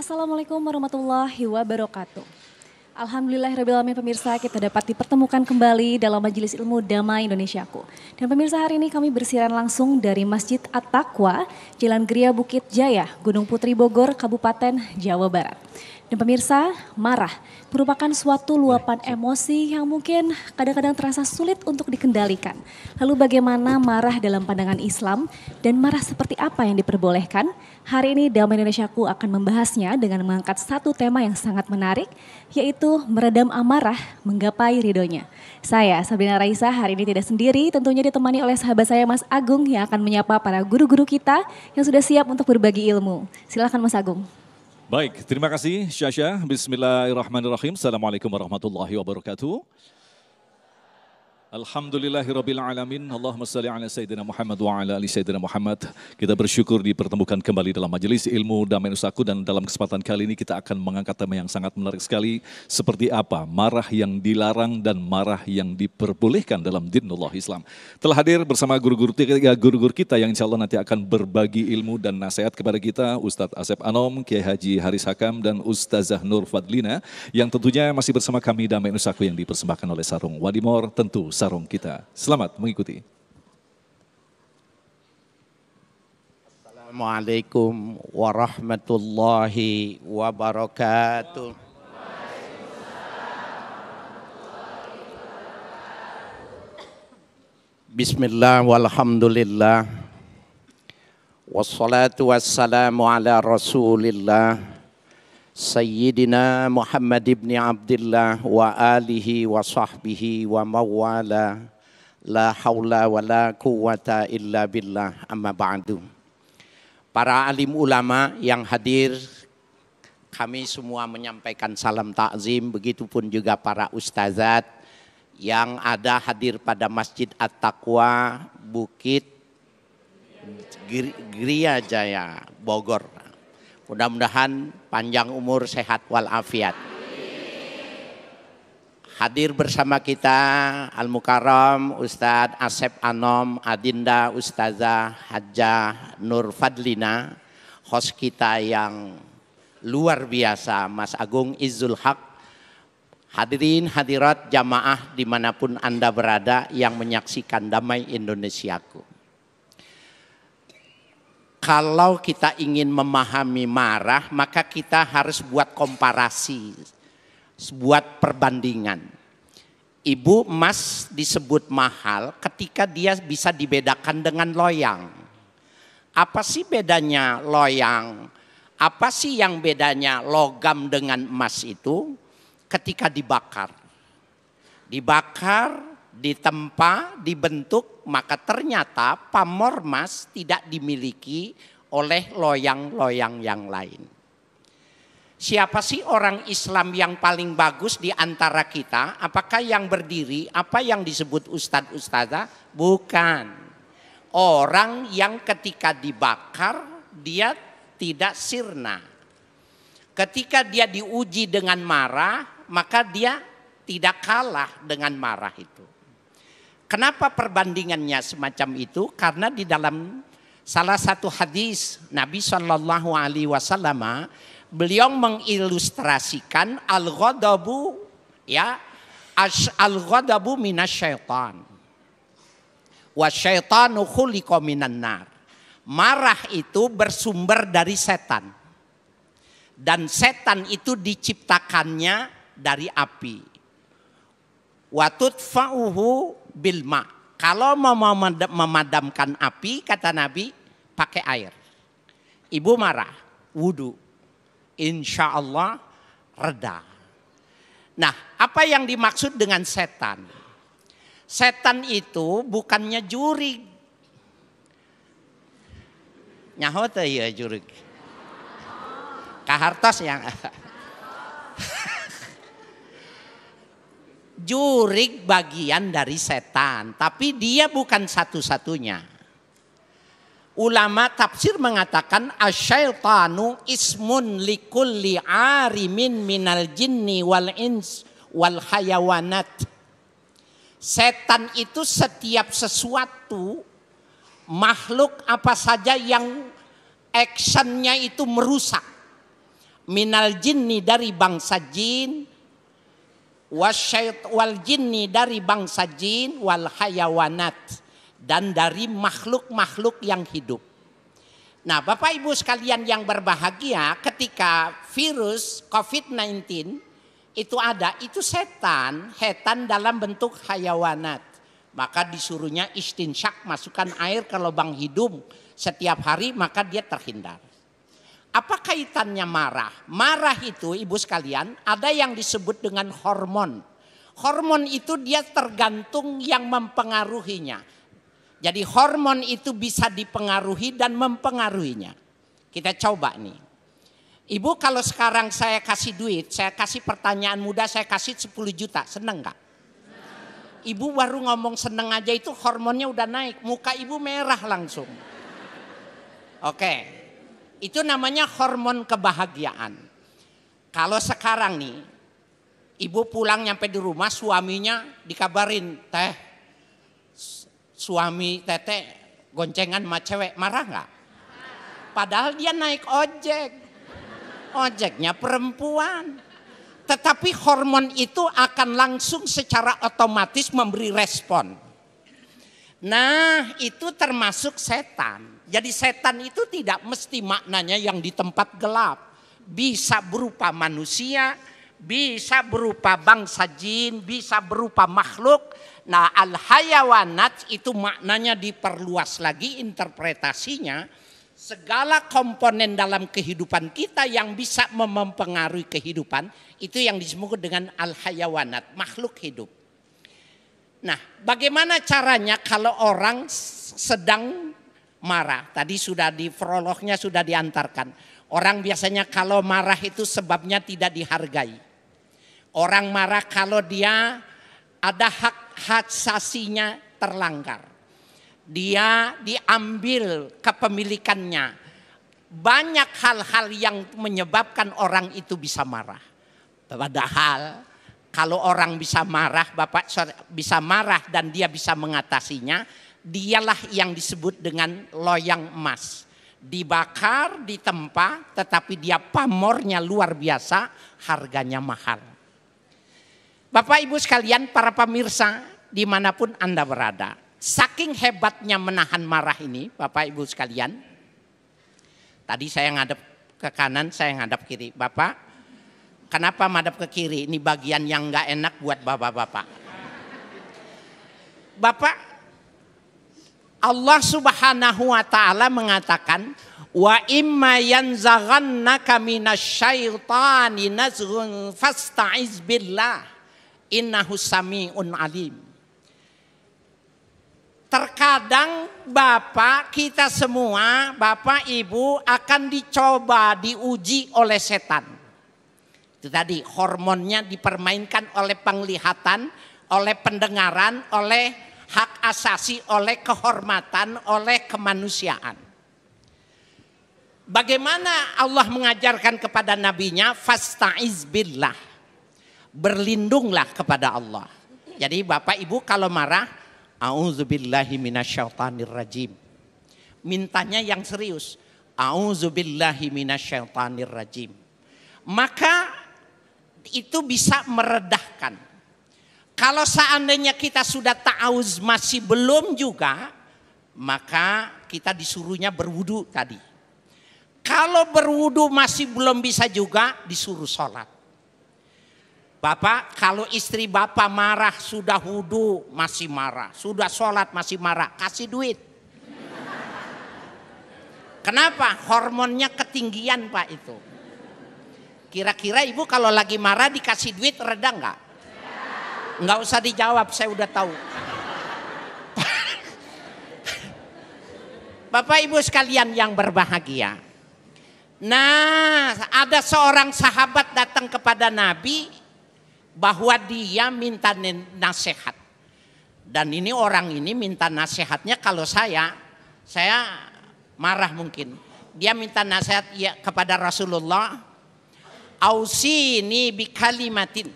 Assalamualaikum warahmatullahi wabarakatuh. Alhamdulillahirrahmanirrahim pemirsa, kita dapat dipertemukan kembali dalam Majelis Ilmu Damai Indonesiaku. Dan pemirsa, hari ini kami bersiaran langsung dari Masjid At-Taqwa, Jalan Geria Bukit Jaya, Gunung Putri Bogor, Kabupaten Jawa Barat. Dan pemirsa, marah merupakan suatu luapan emosi yang mungkin kadang-kadang terasa sulit untuk dikendalikan. Lalu bagaimana marah dalam pandangan Islam dan marah seperti apa yang diperbolehkan? Hari ini Damai Indonesiaku akan membahasnya dengan mengangkat satu tema yang sangat menarik, yaitu meredam amarah, menggapai ridhonya. Saya, Sabrina Raisa, hari ini tidak sendiri, tentunya ditemani oleh sahabat saya Mas Agung yang akan menyapa para guru-guru kita yang sudah siap untuk berbagi ilmu. Silakan Mas Agung. Baik, terima kasih Syasha. Bismillahirrahmanirrahim. Assalamualaikum warahmatullahi wabarakatuh. Alhamdulillahirrabbilalamin. Allahumma salli ala Sayyidina Muhammad wa ala ali Sayyidina Muhammad. Kita bersyukur dipertemukan kembali dalam Majelis Ilmu Damai Nusaku, dan dalam kesempatan kali ini kita akan mengangkat tema yang sangat menarik sekali. Seperti apa marah yang dilarang dan marah yang diperbolehkan dalam dinullah Islam. Telah hadir bersama guru-guru kita yang insya Allah nanti akan berbagi ilmu dan nasihat kepada kita. Ustadz Asep Anom, Kiai Haji Haris Hakam, dan Ustazah Nur Fadlina yang tentunya masih bersama kami Damai Nusaku yang dipersembahkan oleh Sarung Wadimor, tentu sarung kita. Selamat mengikuti. Assalamualaikum warahmatullahi wabarakatuh. Bismillah walhamdulillah. Wassalatu wassalamu ala rasulillah. Sayyidina Muhammad ibn Abdullah wa alihi wa sahbihi wa mawala, la hawla wa la quwwata illa billah, amma ba'du. Para alim ulama yang hadir, kami semua menyampaikan salam takzim, begitupun juga para ustazat yang ada hadir pada Masjid At-Taqwa Bukit Geria Jaya, Bogor. Mudah-mudahan panjang umur, sehat walafiat. Hadir bersama kita Al-Mukarram Ustadz Asep Anom, Adinda Ustazah Hajjah Nur Fadlina, host kita yang luar biasa Mas Agung Izzul Haq. Hadirin hadirat jamaah dimanapun Anda berada yang menyaksikan Damai Indonesiaku. Kalau kita ingin memahami marah, maka kita harus buat komparasi, buat perbandingan. Ibu emas disebut mahal ketika dia bisa dibedakan dengan loyang. Apa sih bedanya loyang? Apa sih yang bedanya logam dengan emas itu? Ketika dibakar. Dibakar, ditempa, dibentuk, maka ternyata pamor emas tidak dimiliki oleh loyang-loyang yang lain. Siapa sih orang Islam yang paling bagus di antara kita? Apakah yang berdiri? Apa yang disebut ustadz ustazah? Bukan. Orang yang ketika dibakar dia tidak sirna. Ketika dia diuji dengan marah, maka dia tidak kalah dengan marah itu. Kenapa perbandingannya semacam itu? Karena di dalam salah satu hadis Nabi Shallallahu Alaihi Wasallam, beliau mengilustrasikan al-ghadabu, ya, al-ghadabu minasyaitan, wa syaitanu khuliqa minan nar. Marah itu bersumber dari setan, dan setan itu diciptakannya dari api. Wa tudfa'uhu bilma. Kalau mau memadamkan api, kata Nabi, pakai air. Ibu marah, wudu. Insya Allah reda. Nah, apa yang dimaksud dengan setan? Setan itu bukannya jurig. Nyaho teh ya jurig. Kahartos yang jurig bagian dari setan, tapi dia bukan satu-satunya. Ulama tafsir mengatakan asyaitanu ismun likulli arimin minal jinni wal ins wal hayawanat. Setan itu setiap sesuatu makhluk apa saja yang actionnya itu merusak minal jinni dari bangsa jin, wal jinni dari bangsa jin, wal hayawanat dan dari makhluk-makhluk yang hidup. Nah, Bapak Ibu sekalian yang berbahagia, ketika virus COVID-19 itu ada, itu setan dalam bentuk hayawanat. Maka disuruhnya istinsyak, masukkan air ke lubang hidung setiap hari, maka dia terhindar. Apa kaitannya marah? Marah itu Ibu sekalian ada yang disebut dengan hormon. Hormon itu dia tergantung yang mempengaruhinya. Jadi hormon itu bisa dipengaruhi dan mempengaruhinya. Kita coba nih. Ibu kalau sekarang saya kasih duit, saya kasih pertanyaan mudah, saya kasih 10 juta, seneng gak? Ibu baru ngomong seneng aja itu hormonnya udah naik, muka ibu merah langsung. Oke, itu namanya hormon kebahagiaan. Kalau sekarang nih, ibu pulang nyampe di rumah, suaminya dikabarin, teh, suami Tete goncengan sama cewek, marah nggak? Padahal dia naik ojek, ojeknya perempuan. Tetapi hormon itu akan langsung secara otomatis memberi respon. Nah, itu termasuk setan. Jadi setan itu tidak mesti maknanya yang di tempat gelap. Bisa berupa manusia, bisa berupa bangsa jin, bisa berupa makhluk. Nah, al-hayawanat itu maknanya diperluas lagi interpretasinya. Segala komponen dalam kehidupan kita yang bisa mempengaruhi kehidupan, itu yang disebut dengan al-hayawanat, makhluk hidup. Nah, bagaimana caranya kalau orang sedang marah? Tadi sudah di prolognya sudah diantarkan. Orang biasanya kalau marah itu sebabnya tidak dihargai. Orang marah kalau dia ada hak asasinya terlanggar. Dia diambil kepemilikannya. Banyak hal-hal yang menyebabkan orang itu bisa marah. Padahal kalau orang bisa marah, Bapak bisa marah dan dia bisa mengatasinya, dialah yang disebut dengan loyang emas. Dibakar, ditempa, tetapi dia pamornya luar biasa, harganya mahal. Bapak Ibu sekalian, para pemirsa dimanapun Anda berada. Saking hebatnya menahan marah ini, Bapak Ibu sekalian. Tadi saya ngadep ke kanan, saya ngadep kiri. Bapak, kenapa madep ke kiri? Ini bagian yang gak enak buat bapak-bapak. Bapak, Allah Subhanahu wa taala mengatakan, wa imma yanzaghannaka minasyaitani nazghun fasta'iz billah innahu sami'un alim. Terkadang Bapak, kita semua, Bapak Ibu akan dicoba, diuji oleh setan. Itu tadi hormonnya dipermainkan oleh penglihatan, oleh pendengaran, oleh hak asasi, oleh kehormatan, oleh kemanusiaan. Bagaimana Allah mengajarkan kepada nabinya, fasta'iz billah, berlindunglah kepada Allah. Jadi Bapak Ibu kalau marah, a'udzubillahi minasyaitonir rajim. Mintanya yang serius. A'udzubillahi minasyaitonir rajim. Maka itu bisa meredahkan. Kalau seandainya kita sudah ta'awuz masih belum juga, maka kita disuruhnya berwudu tadi. Kalau berwudu masih belum bisa juga, disuruh sholat. Bapak, kalau istri Bapak marah, sudah wudu masih marah, sudah sholat masih marah, kasih duit. Kenapa? Hormonnya ketinggian Pak itu. Kira-kira Ibu kalau lagi marah dikasih duit reda nggak? Nggak usah dijawab, saya udah tahu. Bapak Ibu sekalian yang berbahagia. Nah, ada seorang sahabat datang kepada Nabi, bahwa dia minta nasihat. Dan ini orang ini minta nasihatnya, kalau saya marah mungkin. Dia minta nasihat ya kepada Rasulullah. Ausini bi kalimatin.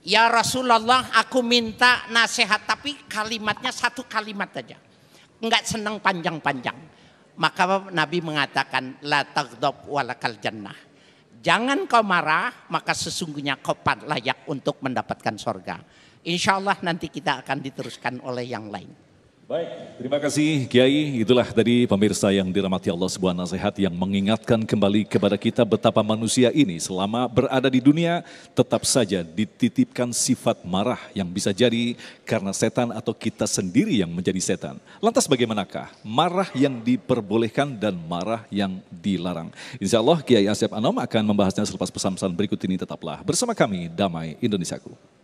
Ya Rasulullah, aku minta nasihat tapi kalimatnya satu kalimat aja. Enggak senang panjang-panjang. Maka Nabi mengatakan la taghdab walakal jannah. Jangan kau marah, maka sesungguhnya kau layak untuk mendapatkan sorga. Insya Allah nanti kita akan diteruskan oleh yang lain. Baik, terima kasih Kiai. Itulah tadi pemirsa yang dirahmati Allah, sebuah nasihat yang mengingatkan kembali kepada kita betapa manusia ini selama berada di dunia tetap saja dititipkan sifat marah yang bisa jadi karena setan atau kita sendiri yang menjadi setan. Lantas bagaimanakah marah yang diperbolehkan dan marah yang dilarang? Insya Allah Kiai Asep Anom akan membahasnya selepas pesan-pesan berikut ini. Tetaplah bersama kami, Damai Indonesiaku.